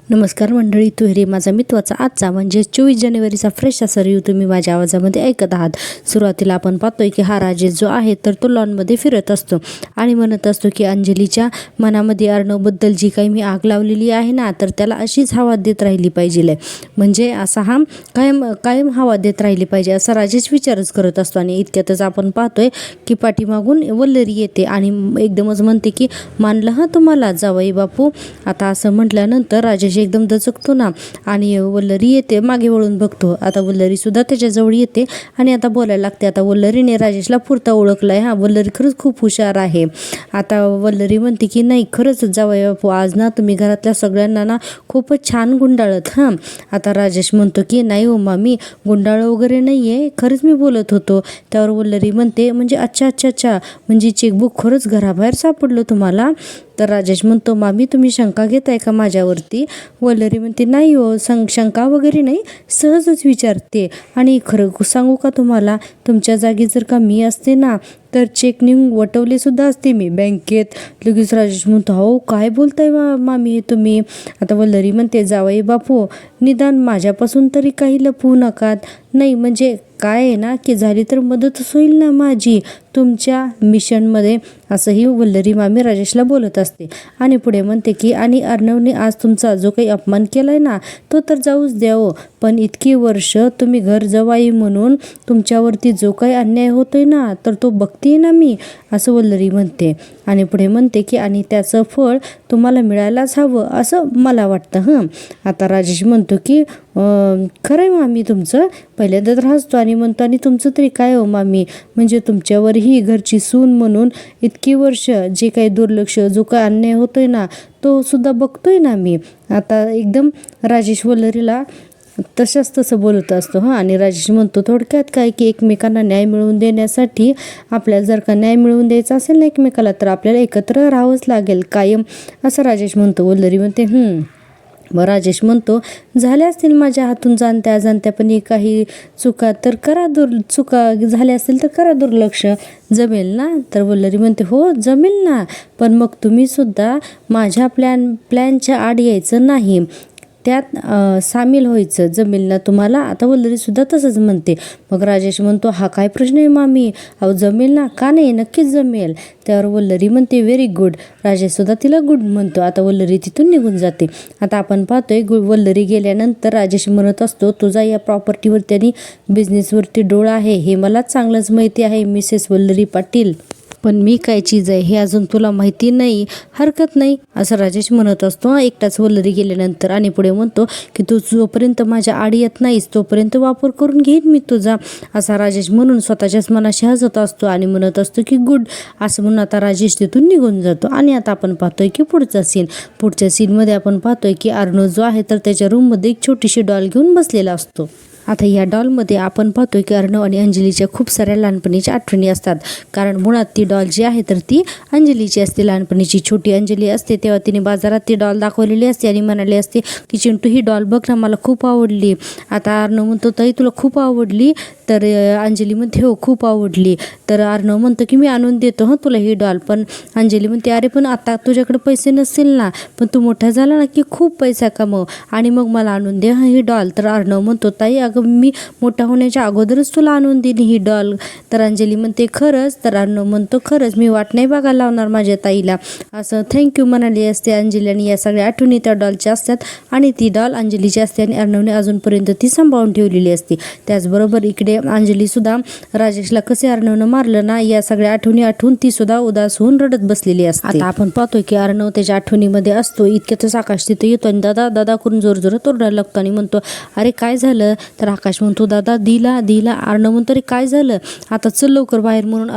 नमस्कार मंडळी, तुहेरी माझा मित्वाचा आजचा म्हणजे 24 जानेवारीचा फ्रेश असा रिव्ह्यू तुम्ही माझ्या आवाजामध्ये ऐकत आहात. सुरुवातीला आपण पाहतोय की हा राजेश जो आहे तर तो लॉनमध्ये फिरत असतो आणि म्हणत असतो की अंजलीच्या मनामध्ये अर्णवबद्दल जी काही मी आग लावलेली आहे ना, तर त्याला अशीच हवा देत राहिली पाहिजे, म्हणजे असा हा कायम हवा देत राहिली पाहिजे असा राजेश विचारच करत असतो. आणि इतक्यातच आपण पाहतोय की पाठीमागून वल्लरी येते आणि एकदमच म्हणते की मानलं हा तुम्हाला जावई बापू. आता असं म्हटल्यानंतर राजेश एकदम दचकतो ना आणि वल्लरी येते, मागे वळून बघतो. आता वल्लरी सुद्धा त्याच्याजवळ येते आणि आता बोलायला लागते. आता वल्लरीने राजेशला पुरता ओळखलाय. हा, वल्लरी खरंच खूप हुशार आहे. आता वल्लरी म्हणते की नाही खरंच जावई बापू, आज ना तुम्ही घरातल्या सगळ्यांना ना खूपच छान गुंडाळत. आता राजेश म्हणतो की नाही हो मामी, गुंडाळ वगैरे नाही आहे, खरंच मी बोलत होतो. त्यावर वल्लरी म्हणते म्हणजे अच्छा अच्छा अच्छा, म्हणजे चेकबुक खरंच घराबाहेर सापडलं तुम्हाला. तर राजेश म्हणतो मामी तुम्ही शंका घेताय का माझ्यावरती. वल्लरी म्हणते नाही हो, शंका वगैरे नाही, सहजच विचारते. आणि खरं सांगू का तुम्हाला, तुमच्या जागी जर का मी असते ना तर चेक नेऊन वटवले सुद्धा असते मी बँकेत. लगेच राजेश म्हणतो हो काय बोलताय मामी तुम्ही. आता वल्लरी म्हणते जावई बापू, निदान माझ्यापासून तरी काही लपवू नका. नाही म्हणजे काय आहे ना की झाली तर मदतच होईल ना माझी तुमच्या मिशनमध्ये, असंही वल्लरी मामी राजेशला बोलत असते. आणि पुढे म्हणते की आणि अर्णवने आज तुमचा जो काही अपमान केलाय ना तो तर जाऊच द्यावं, पण इतकी वर्ष तुम्ही घर जवाई म्हणून तुमच्यावरती जो काही अन्याय होतोय ना तर तो बघते ना मी, असं वल्लरी म्हणते. आणि पुढे म्हणते की आणि त्याचं फळ तुम्हाला मिळायलाच हवं असं मला वाटतं. आता राजेश म्हणतो की खरं आहे मामी तुमचं. पहिल्यांदा तर हसतो आणि म्हणतो आणि तुमचं तरी काय हो मामी, म्हणजे तुमच्यावरही घरची सून म्हणून इतकी वर्ष जे काही दुर्लक्ष, जो काही अन्याय होतोय ना तो सुद्धा बघतोय ना मी. आता एकदम राजेश वल्लरीला तसं बोलत असतो. आणि राजेश म्हणतो थोडक्यात काय की एकमेकांना न्याय मिळवून देण्यासाठी आपल्याला जर का न्याय मिळवून द्यायचा असेल ना एकमेकाला, तर आपल्याला एकत्र राहावंच लागेल कायम, असं राजेश म्हणतो. वल्लरी म्हणते मग राजेश म्हणतो झाल्या असतील माझ्या हातून जाणत्या अजाणत्या पण काही चुका, तर करा चुका झाल्या असतील तर करा दुर्लक्ष, जमेल ना. तर वल्लरी म्हणते हो जमेल ना, पण मग तुम्ही सुद्धा माझ्या प्लॅनच्या आड यायचं नाही, त्यात सामील व्हायचं, जमेल ना तुम्हाला. आता वल्लरी सुद्धा तसंच म्हणते. मग राजेश म्हणतो हा काय प्रश्न आहे मामी, अहो जमेल ना, का नाही, नक्कीच जमेल. त्यावर वल्लरी म्हणते व्हेरी गुड. राजेश सुद्धा तिला गुड म्हणतो. आता वल्लरी तिथून निघून जाते. आता आपण पाहतोय वल्लरी गेल्यानंतर राजेश म्हणत असतो तुझा या प्रॉपर्टीवरती आणि बिझनेसवरती डोळा आहे हे मला चांगलंच माहिती आहे मिसेस वल्लरी पाटील, पण मी काय चीज आहे हे अजून तुला माहिती नाही, हरकत नाही, असं राजेश म्हणत असतो एकटाच वल्लरी गेल्यानंतर. आणि पुढे म्हणतो की तू जोपर्यंत माझ्या आड येत नाहीस तोपर्यंत वापर करून घेईन मी तुझा, असा राजेश म्हणून स्वतःच्याच मनाशी हसत असतो आणि म्हणत असतो की गुड, असं म्हणून आता राजेश तिथून निघून जातो. आणि आता आपण पाहतोय की पुढच्या सीनमध्ये आपण पाहतोय की अर्णव जो आहे तर त्याच्या रूममध्ये एक छोटीशी डॉल घेऊन बसलेला असतो. आता या डॉलमध्ये आपण पाहतोय की अर्णव आणि अंजलीच्या खूप साऱ्या लहानपणीच्या आठवणी असतात, कारण मुळात ती डॉल जी आहे तर ती अंजलीची असते. लहानपणीची छोटी अंजली असते तेव्हा तिने बाजारात ती डॉल दाखवलेली असते आणि म्हणाली असते की चिंटू ही डॉल बघ ना, मला खूप आवडली. आता अर्णव म्हणतो ताई तुला खूप आवडली, तर अंजली म्हणते हो खूप आवडली. तर अर्णव म्हणतो की मी आणून देतो तुला ही डॉल, पण अंजली म्हणते अरे पण आता तुझ्याकडे पैसे नसतील ना, पण तू मोठा झाला ना की खूप पैसा कमव आणि मग मला आणून दे ही डॉल. तर अर्णव म्हणतो ताई अगं मी मोठा होण्याच्या अगोदरच तुला आणून देईन ही डॉल. तर अंजली म्हणते खरंच. तर अर्णव म्हणतो खरंच मी वाट नाही बघायला लावणार माझ्या ताईला, असं थँक्यू म्हणाली असते अंजली. आणि या सगळ्या आठवणी त्या डॉलच्या असतात आणि ती डॉल अंजलीची असते आणि अर्णवने अजूनपर्यंत ती सांभाळून ठेवलेली असते. त्याचबरोबर इकडे अंजली सुद्धा राजेशला कसे अर्णवनं मारलं ना या सगळ्या आठवणी आठवून ती सुद्धा उदास होऊन रडत बसलेली असते. आता आपण पाहतोय की अर्णव त्याच्या आठवणीमध्ये असतो. इतक्यातच आकाश तिथे येतो आणि दादा दादा करून जोरजोरात ओरडायला लागतो आणि म्हणतो अरे काय झालं. तर आकाश म्हणतो दादा दिला. अर्णव म्हणतो अरे काय झालं, आता चल लवकर बाहेर, म्हणून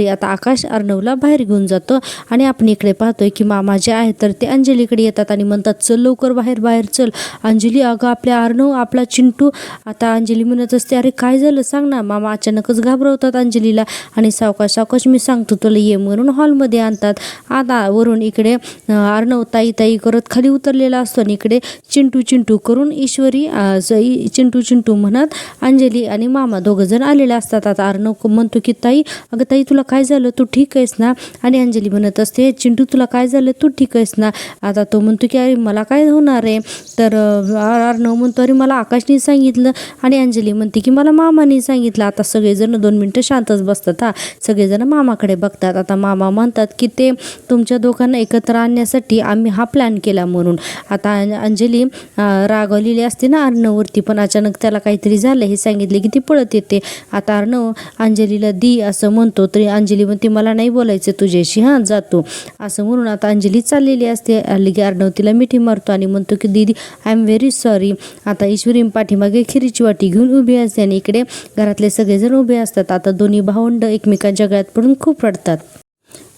आता आकाश अर्णवला बाहेर घेऊन जातो. आणि आपण इकडे पाहतोय की मामा जे आहे तर ते अंजलीकडे येतात आणि म्हणतात चल लवकर बाहेर चल. अंजली अगं आपल्या अर्णव, आपला चिंटू. आता अंजली म्हणत असते अरे काय झालं सांग ना. मामा अचानकच घाबरवतात अंजलीला आणि सावकाश मी सांगतो तुला ये म्हणून हॉलमध्ये आणतात. आता वरून इकडे अर्णव ताई करत खाली उतरलेला असतो आणि इकडे चिंटू चिंटू करून ईश्वरी चिंटू चिंटू म्हणत अंजली आणि मामा दोघं जण आलेले असतात. आता अर्णव म्हणतो की ताई, अगं ताई तुला काय झालं, तू ठीक आहेस ना? आणि अंजली म्हणत असते चिंटू तुला काय झालं, तू ठीक आहेस ना? आता तो म्हणतो की अरे मला काय होणार आहे. तर अर्णव म्हणतो अरे मला आकाशने सांगितलं. आणि अंजली म्हणते की मला मामाने सांगितलं. आता सगळेजण 2 मिनटं शांतच बसतात. सगळेजण मामाकडे बघतात. आता मामा म्हणतात की ते तुमच्या दोघांना एकत्र आणण्यासाठी आम्ही हा प्लॅन केला म्हणून. आता अंजली रागवलेली असते ना अर्णववरती, पण अचानक त्याला काहीतरी झालं हे सांगितले की ती पळत येते. आता अर्णव अंजलीला दी असं म्हणतो, तरी अंजली म्हणते मला नाही बोलायचं तुझ्याशी, जातो असं म्हणून आता अंजली चाललेली असते. हल्ली की अर्णव तिला मिठी मारतो आणि म्हणतो की दीदी आय एम व्हेरी सॉरी. आता ईश्वरी पाठीमागे खिरीची वाटी घेऊन उभी असते आणि इकडे घरातले सगळेजण उभे असतात. आता दोन्ही भावंड एकमेकांच्या गळ्यात पडून खूप रडतात.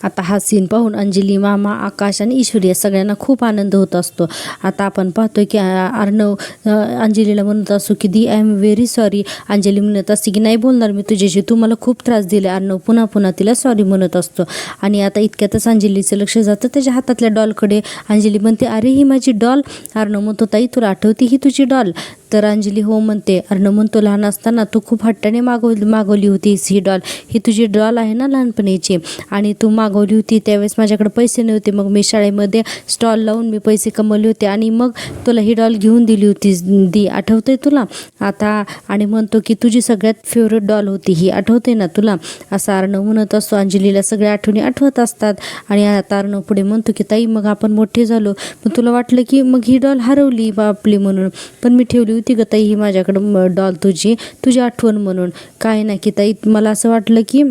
आता हा सीन पाहून अंजली, मामा, आकाश आणि ईश्वरी या सगळ्यांना खूप आनंद होत असतो. आता आपण पाहतोय की अर्णव अंजलीला म्हणत असतो की दी I am very sorry. Anjali म्हणत असते की नाही बोलणार मी तुझ्याशी, तू मला खूप त्रास दिला. अर्णव पुन्हा पुन्हा तिला सॉरी म्हणत असतो. आणि आता इतक्यातच अंजलीचं लक्ष जातं त्याच्या हातातल्या डॉलकडे. अंजली म्हणते अरे ही माझी डॉल. अर्णव म्हणतो ताई तुला आठवते ही तुझी डॉल? तर अंजली हो म्हणते. अर्णव म्हणतो लहान असताना तू खूप हट्टाने मागवली होतीस ही डॉल, ही तुझी डॉल आहे ना लहानपणीची, आणि तू मागवली होती त्यावेळेस माझ्याकडे पैसे नव्हते, मग मी शाळेमध्ये स्टॉल लावून मी पैसे कमवले होते आणि मग तुला ही डॉल घेऊन दिली होती दी, आठवते तुला? आता आणि म्हणतो की तुझी सगळ्यात फेवरेट डॉल होती ही, आठवते ना तुला? असं अर्णव म्हणत असतो. अंजलीला सगळ्या आठवणी आठवत असतात. आणि आता अर्णव पुढे म्हणतो की ताई मग आपण मोठे झालो, पण तुला वाटलं की मग ही डॉल हरवली आपली म्हणून, पण मी ठेवली होती ग ताई ही माझ्याकडं डॉल तुझी आठवण म्हणून. काय ना की ताई मला असं वाटलं की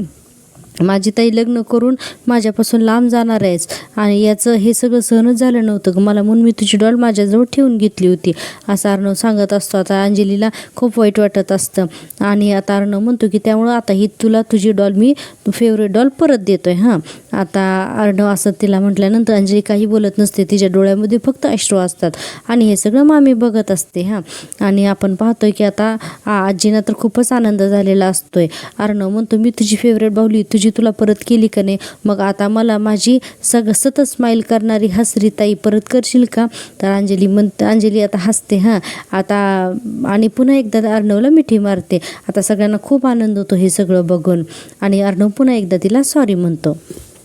माझी ताई लग्न करून माझ्यापासून लांब जाणार आहेस आणि याचं हे सगळं सहनच झालं नव्हतं ग मला, म्हणून मी तुझी डॉल माझ्याजवळ ठेवून घेतली होती असं अर्णव सांगत असतो. आता अंजलीला खूप वाईट वाटत असतं. आणि आता अर्णव म्हणतो की त्यामुळं आता ही तुला तुझी डॉल मी फेवरेट डॉल परत देतोय. आता अर्णव असं तिला म्हटल्यानंतर अंजली काही बोलत नसते, तिच्या डोळ्यामध्ये फक्त अश्रू असतात. आणि हे सगळं मामी बघत असते. आणि आपण पाहतोय की आता आजींना तर खूपच आनंद झालेला असतोय. अर्णव म्हणतो मी तुझी फेवरेट बाहुली तुला परत केली का नाही, मग आता मला माझी सतत स्माईल करणारी हसरी ताई परत करशील का? तर अंजली आता हसते. आता आणि पुन्हा एकदा अर्णवला मिठी मारते. आता सगळ्यांना खूप आनंद होतो हे सगळं बघून. आणि अर्णव पुन्हा एकदा तिला सॉरी म्हणतो.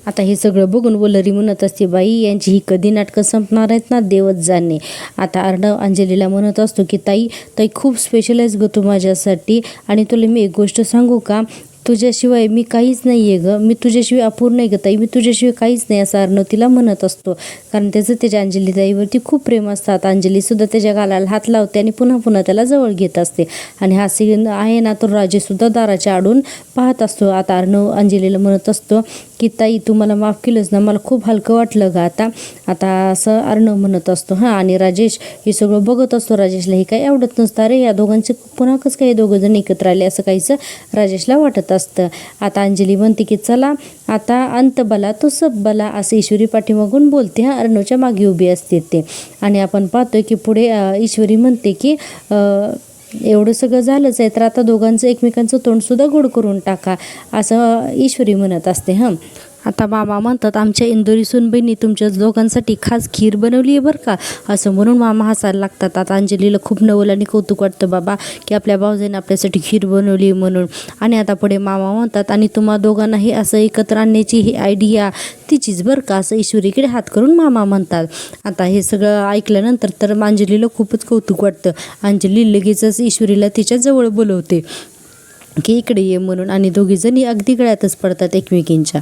आता हे सगळं बघून वल्लरी म्हणत असते बाई यांची ही कधी नाटकं संपणार आहेत ना, देवच जाणे. आता अर्णव अंजलीला म्हणत असतो की ताई खूप स्पेशलाइज ग तू माझ्यासाठी, आणि तुला मी एक गोष्ट सांगू का, तुझ्याशिवाय मी काहीच नाही आहे ग, मी तुझ्याशिवाय अपूर्ण आहे ग ताई, मी तुझ्याशिवाय काहीच नाही असं अर्णव तिला म्हणत असतो. कारण त्याचं त्याच्या अंजली ताईवरती खूप प्रेम असतात. अंजलीसुद्धा त्याच्या गालाला हात लावते आणि पुन्हा पुन्हा त्याला जवळ घेत असते. आणि हा सीन आहे ना तो राजेशसुद्धा दाराच्या आडून पाहत असतो. आता अर्णव अंजलीला म्हणत असतो की ताई तू मला माफ केलंस ना, मला खूप हलकं वाटलं ग आता असं अर्णव म्हणत असतो. आणि राजेश हे सगळं बघत असतो. राजेशला हे काही आवडत नसतं. अरे या दोघांचे पुन्हा कसं काही दोघं जण एकत्र आले असं काहीचं राजेशला वाटत असतं. आता अंजली म्हणते की चला आता अंत बला तो सब बला असं ईश्वरी पाठीमागून बोलते. अर्णवच्या मागे उभी असते ते. आणि आपण पाहतोय की पुढे ईश्वरी म्हणते की एवढं सगळं झालंच आहे तर आता दोघांचं एकमेकांचं तोंडसुद्धा गोड करून टाका असं ईश्वरी म्हणत असते. आता मामा म्हणतात आमच्या इंदोरी सूनबाईंनी तुमच्या दोघांसाठी खास खीर बनवली आहे बरं का, असं म्हणून मामा हसायला लागतात. आता अंजलीला खूप नवल आणि कौतुक वाटतं बाबा की आपल्या भाऊजाईने आपल्यासाठी खीर बनवली म्हणून. आणि आता पुढे मामा म्हणतात आणि तुम्हा दोघांनाही असं एकत्र आणण्याची ही आयडिया तिचीच बरं का, असं ईश्वरीकडे हात करून मामा म्हणतात. आता हे सगळं ऐकल्यानंतर तर अंजलीला खूपच कौतुक वाटतं. अंजली लगेचच ईश्वरीला तिच्या जवळ बोलवते की इकडे ये म्हणून, आणि दोघीजणी अगदी गळ्यातच पडतात एकमेकींच्या.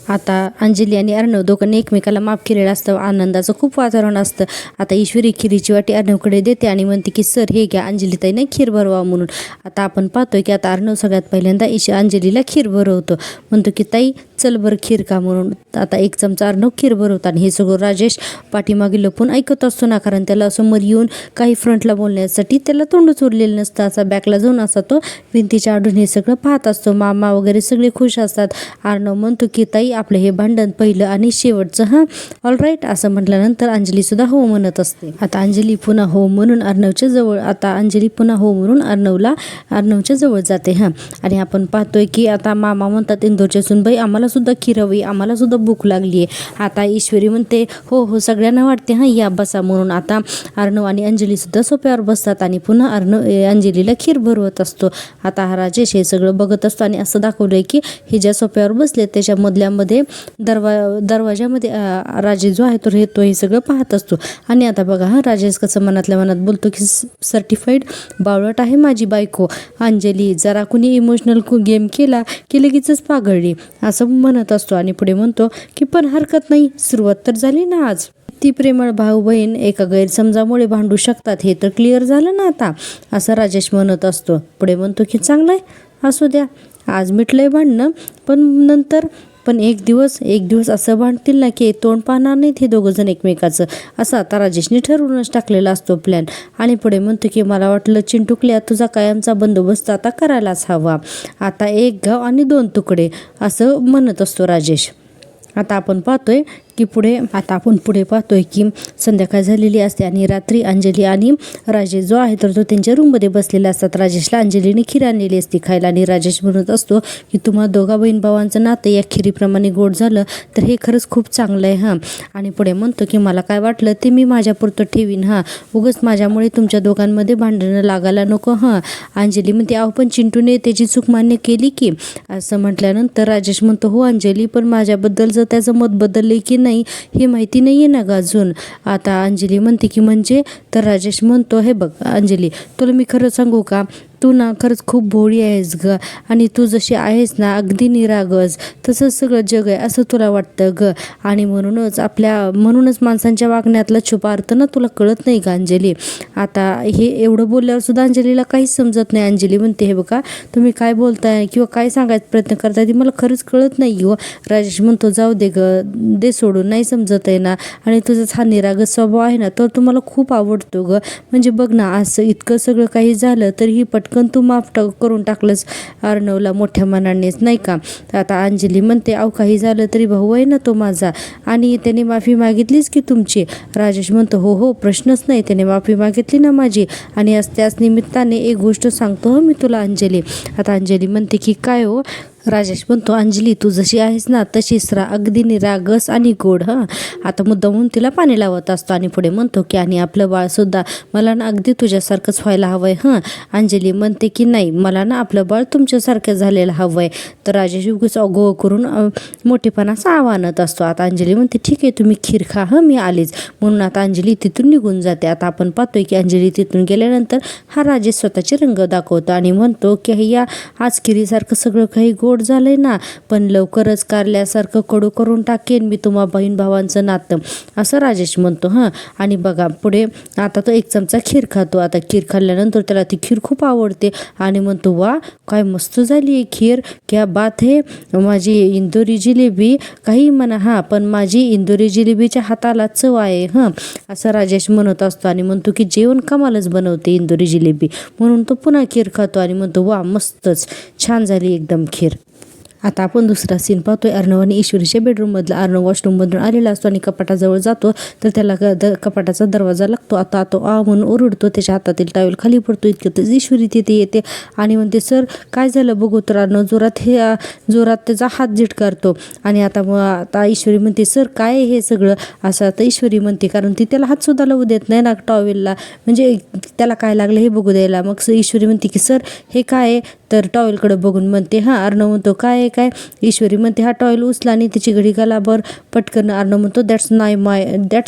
आता अंजली आणि अर्णव दोघांनी एकमेकाला माफ केलेलं असतं. आनंदाचं खूप वातावरण असतं. आता ईश्वरी खिरीची वाटी अर्णवकडे देते आणि म्हणते की सर हे घ्या, अंजलीताईने खीर भरवा म्हणून. आता आपण पाहतोय की आता अर्णव सगळ्यात पहिल्यांदा अंजलीला खीर भरवतो. म्हणतो की ताई चल बरं खीर का म्हणून. आता 1 चमचा अर्णव खीर भरवतात. आणि हे सगळं राजेश पाठीमागे लपून ऐकत असतो ना, कारण त्याला समोर येऊन काही फ्रंटला बोलण्यासाठी त्याला तोंडच उरलेलं नसतं. असा बॅकला जाऊन असा तो भिंतीच्या आडून हे सगळं पाहत असतो. मामा वगैरे सगळे खुश असतात. अर्णव म्हणतो की ताई आपलं हे भांडण पहिलं आणि शेवटचं हां ऑलराईट असं म्हटल्यानंतर अंजली सुद्धा हो म्हणत असते. आता अंजली पुन्हा हो म्हणून अर्णवच्या जवळ अर्णवच्या जवळ जाते हां. आणि आपण पाहतोय की आता मामा म्हणतात इंदोरच्या सुनबाई आम्हाला सुद्धा खीर हवी, आम्हाला सुद्धा भूक लागली आहे. आता ईश्वरी म्हणते हो हो सगळ्यांना वाटते हां या बसा म्हणून. आता अर्णव आणि अंजली सुद्धा सोप्यावर बसतात आणि पुन्हा अंजलीला खीर भरवत असतो. आता हा राजेश हे सगळं बघत असतो आणि असं दाखवलंय की हे ज्या सोप्यावर बसले त्याच्या मधल्यामध्ये दरवाजामध्ये राजेश जो आहे तो हे सगळं पाहत असतो. आणि आता बघा हा राजेश कसं मनातल्या मनात बोलतो की सर्टिफाईड बावळट आहे माझी बायको अंजली, जरा कुणी इमोशनल गेम केला की लगेचच पागळली असं म्हणत असतो. आणि पुढे म्हणतो की पण हरकत नाही, सुरुवात तर झाली ना आज. ती प्रेमळ भाऊ बहीण एका गैरसमजामुळे भांडू शकतात हे तर क्लिअर झालं ना आता, असं राजेश म्हणत असतो. पुढे म्हणतो की चांगलं आहे असू द्या, आज मिटलंय भांडणं पण एक दिवस असं भांडतील ना की तोंड पाहणार नाहीत हे दोघं जण एकमेकाचं, असं आता राजेशने ठरवूनच टाकलेला असतो प्लॅन. आणि पुढे म्हणतो की मला वाटलं चिंटुकल्या तुझा कायमचा बंदोबस्त आता करायलाच हवा, आता एक गाव आणि 2 तुकडे असं म्हणत असतो राजेश. आता आपण पुढे पाहतोय की संध्याकाळ झालेली असते आणि रात्री अंजली आणि राजेश जो आहे तर तो त्यांच्या रूममध्ये बसलेला असतात. राजेशला अंजलीने खीर आणलेली असते खायला आणि राजेश म्हणत असतो की तुम्हा दोघा बहीण भावांचं नातं या खिरीप्रमाणे गोड झालं तर हे खरंच खूप चांगलं आहे हां. आणि पुढे म्हणतो की मला काय वाटलं ते मी माझ्यापुरतं ठेवीन हां, उगाच माझ्यामुळे तुमच्या दोघांमध्ये भांडणं लागायला नको हां. अंजली म्हणते अहो पण चिंटूने त्याची चूक मान्य केली की, असं म्हटल्यानंतर राजेश म्हणतो हो अंजली, पण माझ्याबद्दल जर त्याचं मत बदलले की नाही हे माहिती नाही आहे ना ग अजून. आता अंजली म्हणते की म्हणजे, तर राजेश म्हणतो हे बघ अंजली तुला मी खरं सांगू का, तू ना खरंच खूप भोळी आहेस ग, आणि तू जशी आहेस ना अगदी निरागस तसंच सगळं जग आहे असं तुला वाटतं ग. आणि म्हणूनच माणसांच्या वागण्यातला छुपा अर्थ ना तुला कळत नाही का अंजली. आता हे एवढं बोलल्यावर सुद्धा अंजलीला काहीच समजत नाही. अंजली म्हणते हे बघा तुम्ही काय बोलताय किंवा काय सांगायचा प्रयत्न करताय ते मला खरंच कळत नाही हो. राजेश म्हणतो जाऊ दे ग, दे सोडून, नाही समजत आहे ना, आणि तुझाच हा निरागस स्वभाव आहे ना तर तुम्हाला खूप आवडतो ग. म्हणजे बघ ना असं इतकं सगळं काही झालं तरीही पटकन तू माफ करून टाकलंस अर्णवला मोठ्या मनानेच नाही का. आता अंजली म्हणते अहो काही झालं तरी भाऊ आहे ना तो माझा, आणि त्याने माफी मागितलीच की तुमची. राजेश म्हणतो हो हो प्रश्नच नाही, त्याने माफी मागितली ना माझी, आणि त्याच निमित्ताने एक गोष्ट सांगतो मी तुला अंजली. आता अंजली म्हणते की काय हो. राजेश म्हणतो अंजली तू जशी आहेस ना तशीच राहा, अगदी निरागस आणि गोड हां. आता मुद्दामून तिला पाणी लावत असतो आणि पुढे म्हणतो की आणि आपलं बाळसुद्धा मला ना अगदी तुझ्यासारखंच व्हायला हवं आहे हां. अंजली म्हणते की नाही मला ना आपलं बाळ तुमच्यासारखं झालेलं हवं आहे. तर राजेश उगीच अगो करून मोठेपणाचं आव्हानत असतो. आता अंजली म्हणते ठीक आहे तुम्ही खीर खा हां मी आलीच, म्हणून आता अंजली तिथून निघून जाते. आता आपण पाहतोय की अंजली तिथून गेल्यानंतर हा राजेश स्वतःचे रंग दाखवतो आणि म्हणतो की या आज खिरीसारखं सगळं काही गोड झालंय ना, पण लवकरच कारल्यासारखं कडू करून टाकेन मी तुम्हा बहीण भावांचं नातं, असं राजेश म्हणतो हां. आणि बघा पुढे आता तो 1 चमचा खीर खातो. आता खीर खाल्ल्यानंतर त्याला ती खीर खूप आवडते आणि म्हणतो वा काय मस्त झाली आहे खीर, क्या बात है, माझी इंदोरी जिलेबी काही म्हणा हां पण माझी इंदोरी जिलेबीच्या हाताला चव आहे हां, असं राजेश म्हणत असतो. आणि म्हणतो की जेवण कमालच बनवते इंदोरी जिलेबी, म्हणून तो पुन्हा खीर खातो आणि म्हणतो वा मस्तच छान झाली एकदम खीर. आता आपण दुसरा सीन पाहतोय अर्णव आणि ईश्वरीच्या बेडरूममधला. अर्णव वॉशरूममधून आलेला असतो आणि कपाटाजवळ जातो तर त्याला कपाटाचा दरवाजा लागतो. आता तो म्हणून ओरडतो, त्याच्या हातातील टॉवेल खाली पडतो. इतक्यातच ईश्वरी तिथे येते आणि म्हणते सर काय झालं बघू. तर अर्णव जोरात त्याचा हात झिटकारतो आणि आता ईश्वरी म्हणते सर काय हे सगळं, असं आता ईश्वरी म्हणते, कारण ती त्याला हात सुद्धा लावू देत नाही ना टॉवेलला, म्हणजे त्याला काय लागलं हे बघू द्यायला. मग ईश्वरी म्हणते की सर हे काय आहे, तर टॉवेलकडे बघून म्हणते हां. अर्णव म्हणतो काय ईश्वरी म्हणते हा टॉवेल उचला आणि तिची घडी गलाभर पटकन. अर्णव म्हणतो दॅट्स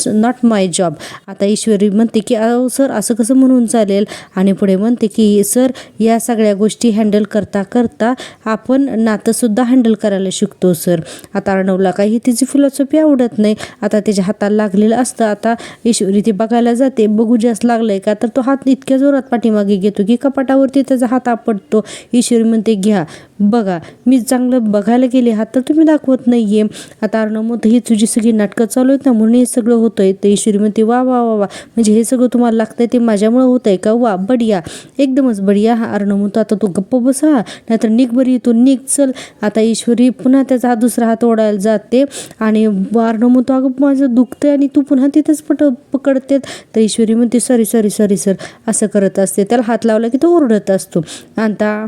नॉट माय जॉब. आता ईश्वरी म्हणते की अहो सर असं कसं म्हणून चालेल, आणि पुढे म्हणते की सर या सगळ्या गोष्टी हँडल करता करता आपण नातंसुद्धा हँडल करायला शिकतो सर. आता अर्णवला काही तिची फिलॉसॉफी आवडत नाही. आता त्याच्या हाताला लागलेलं असतं. आता ईश्वरी ती बघायला जाते, बघू जास्त लागलंय का, तर तो हात इतक्या जोरात पाठीमागे घेतो की कपाटावरती त्याचा हात आपटतो. ईश्वरी म्हणते घ्या, बघा मी चांगलं बघायला गेले हात तर तुम्ही दाखवत नाहीये. आता अर्णव म्हणतो ही तुझी सगळी नाटकं चालू आहेत ना म्हणून हे सगळं होतंय. तर ईश्वरी म्हणते वा वा वा वा, म्हणजे हे सगळं तुम्हाला लागतंय ते माझ्यामुळं होतंय का? वा बढिया, एकदमच बढिया. हा अर्णव म्हणतो आता तू गप्प बस, हा नाहीतर निघ बरी, तू निघ चल. आता ईश्वरी पुन्हा त्याचा दुसरा हात ओढायला जाते आणि अर्णव म्हणतो अगं माझं दुखतंय आणि तू पुन्हा तिथंच पकडते. तर ईश्वरी म्हणते सॉरी सॉरी सॉरी सर असं करत असते. त्याला हात लावला की तो ओरडत असतो. आता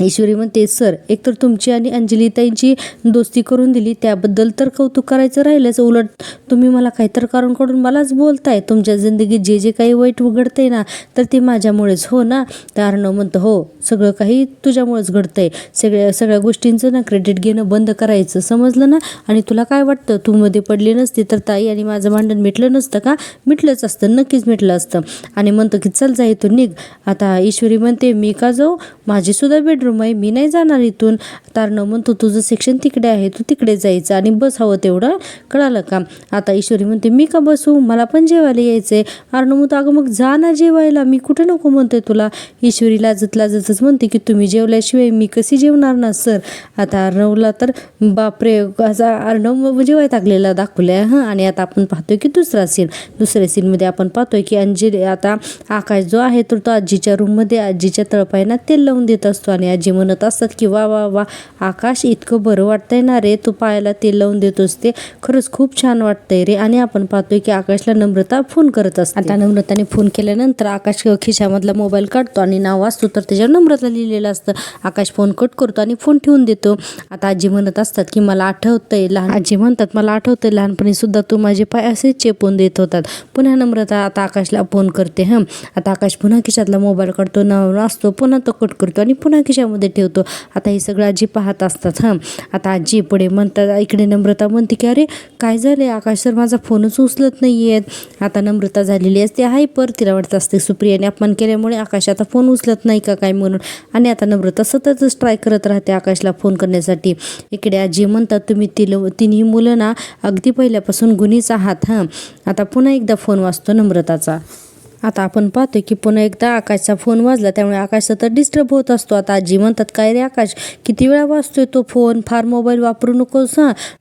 ईश्वरी म्हणते सर एकतर तुमची आणि अंजलीताईंची दोस्ती करून दिली त्याबद्दल तर कौतुक करायचं राहिलंच, उलट तुम्ही मला काहीतरी कारण कडून मलाच बोलताय. तुमच्या जिंदगीत जे जे काही वाईट घडतंय ना तर ते माझ्यामुळेच हो ना? तर अर्णव म्हणतं हो सगळं काही तुझ्यामुळेच घडतंय. सगळ्या गोष्टींचं ना क्रेडिट घेणं बंद करायचं, समजलं ना? आणि तुला काय वाटतं तू मध्ये पडली नसती तर ताई आणि माझं भांडण मिटलं नसतं का? मिटलंच असतं, नक्कीच मिटलं असतं. आणि म्हणतो की चल जा इथून निघ. आता ईश्वरी म्हणते मी का जाऊ, माझी सुद्धा बेडरूम आहे, मी नाही जाणार इथून. अर्णव म्हणतो तुझं सेक्शन तिकडे आहे, तू तिकडे जायचं आणि बस, हवं तेवढं, कळालं का? आता ईश्वरी म्हणते मी का बसू, मला पण जेवायला यायचंय. अर्णव म्हणतो अगं मग जा ना जेवायला, मी कुठे नको म्हणतोय तुला. ईश्वरी लाजत लाजतच म्हणते की तुम्ही जेवल्याशिवाय मी कशी जेवणार ना सर. आता अर्णवला तर बापरे असा अर्णव जेवाय टाकलेला दाखवलाय हां. आणि आता आपण पाहतोय की दुसऱ्या सीनमध्ये आपण पाहतोय की अंजली आता आकाश जो आहे तर तो आजीच्या रूममध्ये आजीच्या तळपायांना तेल लावून देत असतो आणि आजी म्हणत असतात की वा वा वा आकाश इतकं बरं वाटतंय ना रे, तू पायाला तेल लावून देतोस ते खरंच खूप छान वाटतंय रे. आणि आपण पाहतोय की आकाशला नम्रता फोन करत असते. आता नम्रताने फोन केल्यानंतर आकाश खिशामधला मोबाईल काढतो आणि नाव असतो तर त्याच्यावर नम्रता लिहिलेलं असतं. आकाश फोन कट करतो आणि फोन ठेवून देतो. आता आजी म्हणत असतात की मला आठवतंय आजी म्हणतात मला आठवतंय लहानपणी सुद्धा तू माझे पाय असेच चेपून देत होतात. पुन्हा नम्रता आता आकाशला फोन करते. आता आकाश पुन्हा खिशातला मोबाईल काढतो, नाव असतो, पुन्हा तो कट करतो आणि पुन्हा खिशामध्ये ठेवतो. आता हे सगळं आजी पाहत असतात. आता आजी पुढे म्हणतात, इकडे नम्रता म्हणते की अरे काय झाले आकाश सर माझा फोनच उचलत नाहीयेत. आता नम्रता झालेली असते हायपर, तिला वाटत असते सुप्रियाने अपमान केल्यामुळे आकाश आता फोन उचलत नाही का काय म्हणून. आणि आता नम्रता सततच ट्राय करत राहते आकाशला फोन करण्यासाठी. इकडे आजी म्हणतात तुम्ही तिन्ही मुलं ना अगदी पहिल्यापासून गुणीच आहात. आता पुन्हा एकदा फोन वाजतो नम्रताचा. आता आपण पाहतोय की पुन्हा एकदा आकाशचा फोन वाजला, त्यामुळे आकाश सतत डिस्टर्ब होत असतो. आता आजी म्हणतात काय रे आकाश किती वेळा वाजतोय तो फोन, फार मोबाईल वापरू नकोस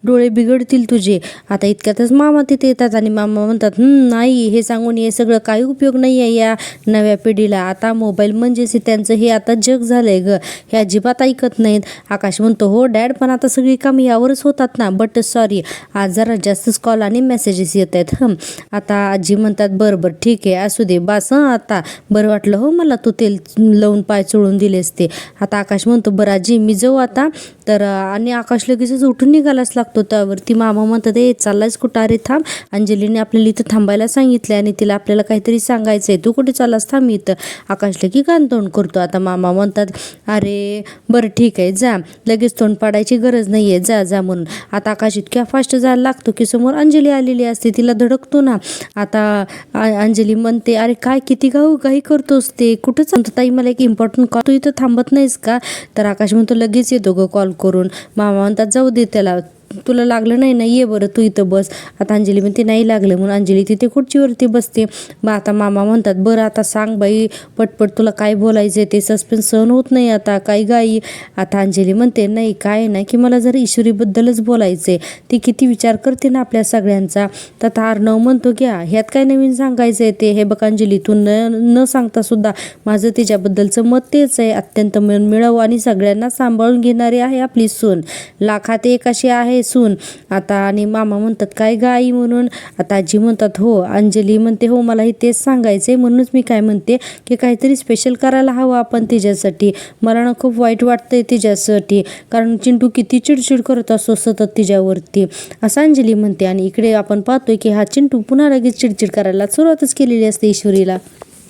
डोळे बिघडतील तुझे. आता इतक्यातच मामा तिथे येतात आणि मामा म्हणतात नाही हे सांगून हे सगळं काही उपयोग नाही आहे या नव्या पिढीला. आता मोबाईल म्हणजेच त्यांचं हे आता जग झालंय ग, हे अजिबात ऐकत नाहीत. आकाश म्हणतो हो डॅड पण आता सगळी कामं यावरच होतात ना, बट सॉरी आज जरा जास्तच कॉल आणि मेसेजेस येत आहेत. आता आजी म्हणतात बरं ठीक आहे असू दे बास आता बरं वाटलं हो मला तू तेल लावून पाय चोळून दिलेस ते. आता आकाश म्हणतो बरं आजी मी जाऊ आता तर. आणि आकाश लगेचच उठून निघालाच लागतो. त्यावरती मामा म्हणतात ए चाललायस कुठं, अरे थांब अंजलीने आपल्याला इथं थांबायला सांगितलं आणि तिला आपल्याला काहीतरी सांगायचं आहे, तू कुठे चाललास थांब इथं. आकाश लगी कान तोंड करतो. आता मामा म्हणतात अरे बरं ठीक आहे जा, लगेच तोंड पाडायची गरज नाही आहे, जा जा म्हणून. आता आकाश इतक्या फास्ट जायला लागतो की समोर अंजली आलेली असते, तिला धडकतो ना. आता अंजली म्हणते अरे काय किती घाई करतोस ते, कुठं सांगतो ताई मला एक इम्पॉर्टंट कॉल, तू इथं थांबत नाहीस का. तर आकाश म्हणतो लगेच येतो ग कॉल करून. मामा म्हणतात जाऊ दे त्याला, तुला लागलं नाही ना ये बरं तू इथं बस. आता अंजली म्हणते नाही लागलं म्हणून अंजली तिथे खुर्चीवरती बसते. मग आता मामा म्हणतात बरं आता सांग बाई पटपट तुला काय बोलायचं ते सस्पेन्स सहन होत नाही आता, काय गाई. आता अंजली म्हणते नाही काय नाही की मला जर ईश्वरीबद्दलच बोलायचे, ती किती विचार करते ना आपल्या सगळ्यांचा. तर अर्णव म्हणतो घ्या ह्यात काय नवीन सांगायचं आहे ते, हे बघ अंजली तू न सांगता सुद्धा माझं तिच्याबद्दलचं मत तेच आहे, अत्यंत मिळव आणि सगळ्यांना सांभाळून घेणारी आहे आपली सून, लाखात एक अशी आहे सून. आता आणि मामा म्हणतात काय गाई म्हणून. आता आजी म्हणतात हो. अंजली म्हणते हो मलाही तेच सांगायचंय, म्हणूनच मी काय म्हणते की काहीतरी स्पेशल करायला हवं आपण तिच्यासाठी. मला ना खूप वाईट वाटतंय तिच्यासाठी, कारण चिंटू किती चिडचिड करत असतो सतत तिच्यावरती, असं अंजली म्हणते. आणि इकडे आपण पाहतोय की हा चिंटू पुन्हा लगेच चिडचिड करायला सुरुवातच केलेली असते ईश्वरीला.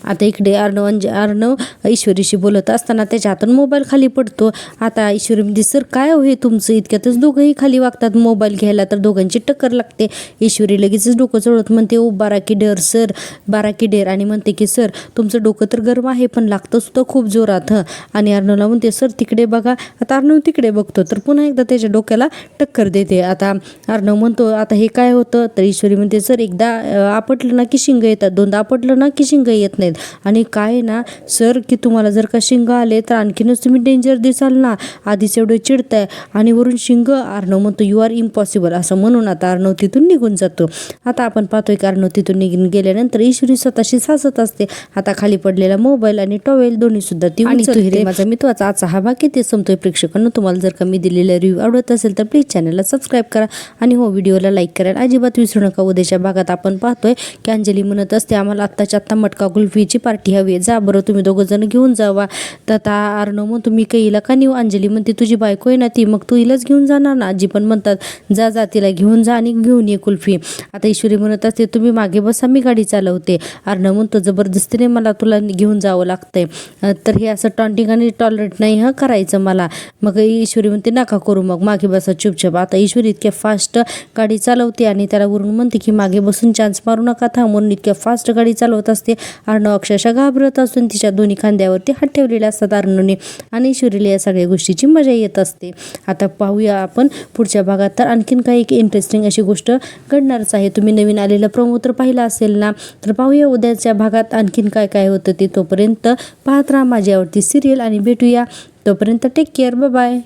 आता इकडे अर्णव ईश्वरीशी बोलत असताना त्याच्या हातून मोबाईल खाली पडतो. आता ईश्वरी म्हणते सर काय हो हे तुमचं, इतक्यातच दोघंही खाली वागतात मोबाईल घ्यायला, तर दोघांची टक्कर लागते. ईश्वरी लगेचच डोकं चढवत म्हणते ओ बाराकी डेअर सर, बाराकी डेअर, आणि म्हणते की सर तुमचं डोकं तर गरम आहे पण लागतं सुद्धा खूप जोरात. आणि अर्णवला म्हणते सर तिकडे बघा. आता अर्णव तिकडे बघतो तर पुन्हा एकदा त्याच्या डोक्याला टक्कर देते. आता अर्णव म्हणतो आता हे काय होतं, तर ईश्वरी म्हणते सर एकदा आपटलं ना की शिंग येतात, दोनदा आपटलं ना की शिंग येत नाही. नाहीत. आणि काय ना सर की तुम्हाला जर का शिंग आले तर आणखीनच तुम्ही डेंजर दिसाल ना, आधीच एवढे चिडताय आणि वरून शिंग. अर्णव म्हणतो यू आर इम्पॉसिबल असं म्हणून आता अर्णव तिथून निघून जातो. आता आपण पाहतोय की अर्णव तिथून निघून गेल्यानंतर ईश्वरी स्वतःशी हसत असते. आता खाली पडलेला मोबाईल आणि टॉवेल दोन्ही सुद्धा ती उचलते. माझा मित्राचा आजचा हा भाग किती संपतोय प्रेक्षकांनो. तुम्हाला जर का मी दिलेला रिव्ह्यू आवडत असेल तर प्लीज चॅनलला सबस्क्राईब करा आणि हो व्हिडिओला लाईक करायला अजिबात विसरू नका. उद्याच्या भागात आपण पाहतोय की अंजली म्हणत असते आम्हाला आत्ताच्या आत्ता मटका कुल्फीची पार्टी हवी आहे, जा बरं तुम्ही दोघं जण घेऊन जावा. तर आता अर्णव म्हणतो मी काही हिला का नेऊ. अंजली म्हणते तुझी बायको आहे ना ती, मग तू हिलाच घेऊन जाणार ना. आजी पण म्हणतात जा जा तिला घेऊन जा आणि घेऊन ये कुल्फी. आता ईश्वरी म्हणत असते तुम्ही मागे बसा मी गाडी चालवते. अर्णव म्हणतो जबरदस्तीने मला तुला घेऊन जावं लागतंय, तर हे असं टॉन्टिंग आणि टॉलरेट नाही हं करायचं मला. मग ईश्वरी म्हणते नका करू मग मागे बसा चुपचाप. आता ईश्वरी इतक्या फास्ट गाडी चालवते आणि त्याला वरून म्हणते की मागे बसून चान्स मारू नका थांबून. इतक्या फास्ट गाडी चालवत असते. अर्णव अक्षरशः घाबरत असून तिच्या दोन्ही खांद्यावरती हात ठेवलेले असतात अर्णवने आणि ईश्वरीला या सगळ्या गोष्टीची मजा येत असते. आता पाहूया आपण पुढच्या भागात तर आणखीन काही एक इंटरेस्टिंग अशी गोष्ट घडणारच आहे. तुम्ही नवीन आलेला प्रोमो तर पाहिला असेल ना, तर पाहूया उद्याच्या भागात आणखीन काय काय होतं ते. तोपर्यंत पाहत राहा माझी आवडती सिरियल आणि भेटूया तोपर्यंत टेक केअर, बाय बाय.